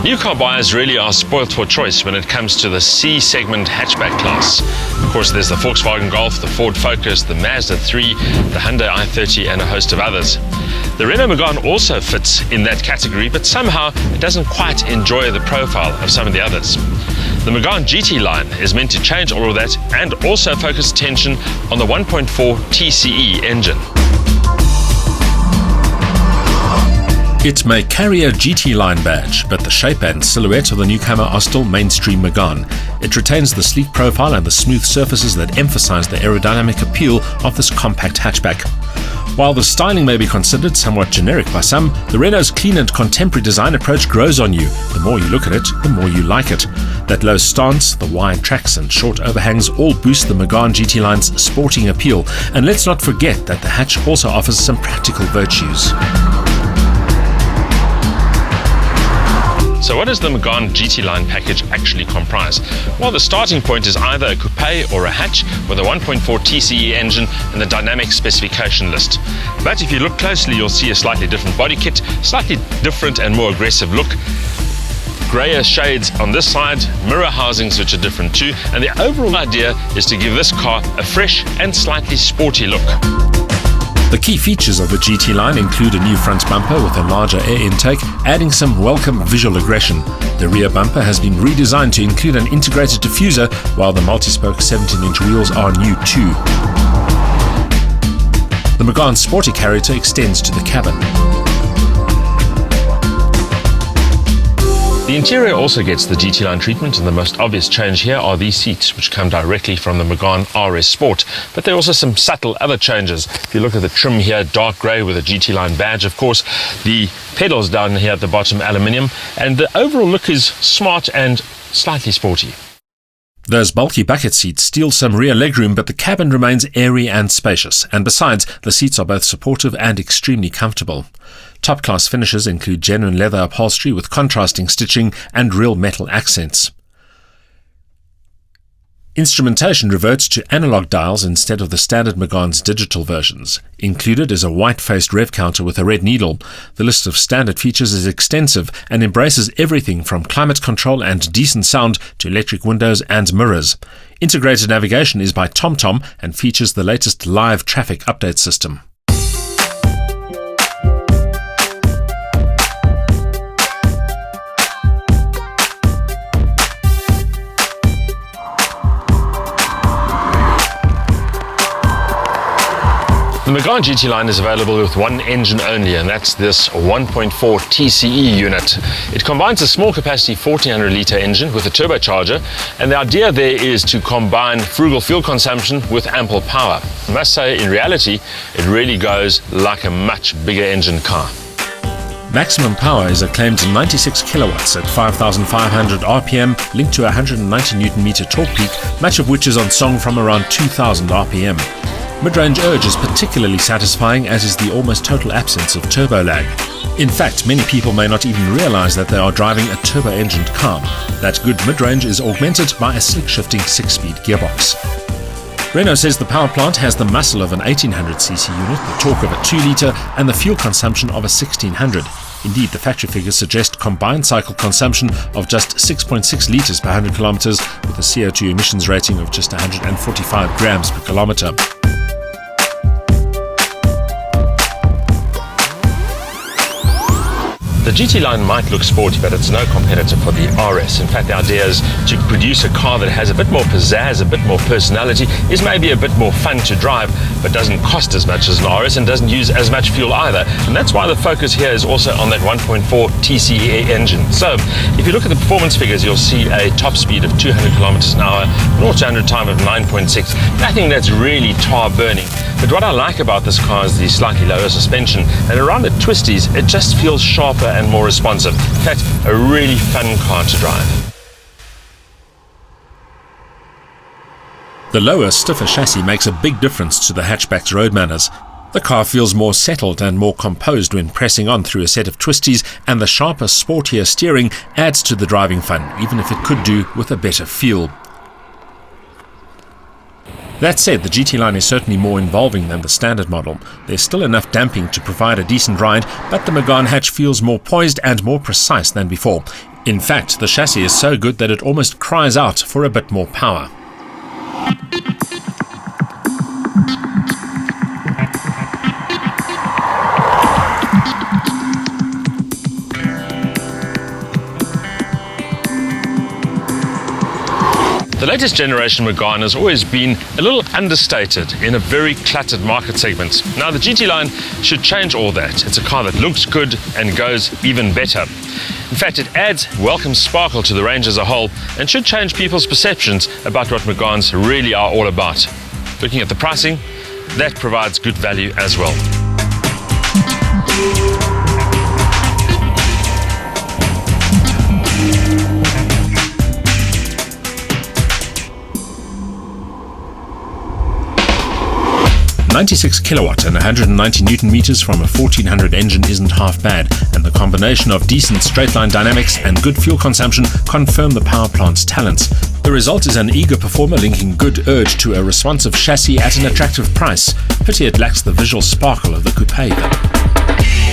New car buyers really are spoilt for choice when it comes to the C-segment hatchback class. Of course, there's the Volkswagen Golf, the Ford Focus, the Mazda 3, the Hyundai i30 and a host of others. The Renault Megane also fits in that category, but somehow it doesn't quite enjoy the profile of some of the others. The Megane GT line is meant to change all of that and also focus attention on the 1.4 TCE engine. It may carry a GT line badge, but the shape and silhouette of the newcomer are still mainstream Megane. It retains the sleek profile and the smooth surfaces that emphasize the aerodynamic appeal of this compact hatchback. While the styling may be considered somewhat generic by some, the Renault's clean and contemporary design approach grows on you. The more you look at it, the more you like it. That low stance, the wide tracks and short overhangs all boost the Megane GT line's sporting appeal. And let's not forget that the hatch also offers some practical virtues. So what does the Megane GT line package actually comprise? Well, the starting point is either a coupe or a hatch with a 1.4 TCE engine and the dynamic specification list. But if you look closely, you'll see a slightly different body kit, slightly different and more aggressive look, grayer shades on this side, mirror housings which are different too, and the overall idea is to give this car a fresh and slightly sporty look. The key features of the GT line include a new front bumper with a larger air intake, adding some welcome visual aggression. The rear bumper has been redesigned to include an integrated diffuser, while the multi-spoke 17-inch wheels are new too. The Megane sporty character extends to the cabin. The interior also gets the GT line treatment, and the most obvious change here are these seats, which come directly from the Megane RS Sport. But there are also some subtle other changes. If you look at the trim here, dark grey with a GT line badge, of course. The pedals down here at the bottom, aluminium. And the overall look is smart and slightly sporty. Those bulky bucket seats steal some rear legroom, but the cabin remains airy and spacious. And besides, the seats are both supportive and extremely comfortable. Top-class finishes include genuine leather upholstery with contrasting stitching and real metal accents. Instrumentation reverts to analog dials instead of the standard Megane's digital versions. Included is a white-faced rev counter with a red needle. The list of standard features is extensive and embraces everything from climate control and decent sound to electric windows and mirrors. Integrated navigation is by TomTom and features the latest live traffic update system. The Megane GT line is available with one engine only, and that's this 1.4 TCE unit. It combines a small capacity 1400 litre engine with a turbocharger, and the idea there is to combine frugal fuel consumption with ample power. I must say, in reality, it really goes like a much bigger engine car. Maximum power is a claimed 96 kilowatts at 5,500 RPM, linked to a 190 Nm torque peak, much of which is on song from around 2,000 RPM. Mid-range urge is particularly satisfying, as is the almost total absence of turbo lag. In fact, many people may not even realize that they are driving a turbo-engined car. That good mid-range is augmented by a slick-shifting 6-speed gearbox. Renault says the power plant has the muscle of an 1800cc unit, the torque of a 2-litre and the fuel consumption of a 1600. Indeed, the factory figures suggest combined cycle consumption of just 6.6 litres per 100 kilometres, with a CO2 emissions rating of just 145 grams per kilometre. The GT line might look sporty, but it's no competitor for the RS. In fact, the idea is to produce a car that has a bit more pizzazz, a bit more personality, is maybe a bit more fun to drive, but doesn't cost as much as an RS and doesn't use as much fuel either. And that's why the focus here is also on that 1.4 TCE engine. So, if you look at the performance figures, you'll see a top speed of 200 kilometers an hour, 0 to 100 time of 9.6. Nothing that's really tar burning. But what I like about this car is the slightly lower suspension, and around the twisties, it just feels sharper and more responsive. In fact, a really fun car to drive. The lower, stiffer chassis makes a big difference to the hatchback's road manners. The car feels more settled and more composed when pressing on through a set of twisties, and the sharper, sportier steering adds to the driving fun, even if it could do with a better feel. That said, the GT line is certainly more involving than the standard model. There's still enough damping to provide a decent ride, but the Megane hatch feels more poised and more precise than before. In fact, the chassis is so good that it almost cries out for a bit more power. The latest generation Megane has always been a little understated in a very cluttered market segment. Now the GT line should change all that. It's a car that looks good and goes even better. In fact, it adds welcome sparkle to the range as a whole and should change people's perceptions about what Meganes really are all about. Looking at the pricing, that provides good value as well. .96 kilowatt and 190 newton meters from a 1400 engine isn't half bad, and the combination of decent straight-line dynamics and good fuel consumption confirm the power plant's talents. The result is an eager performer linking good urge to a responsive chassis at an attractive price. Pity it lacks the visual sparkle of the coupe though.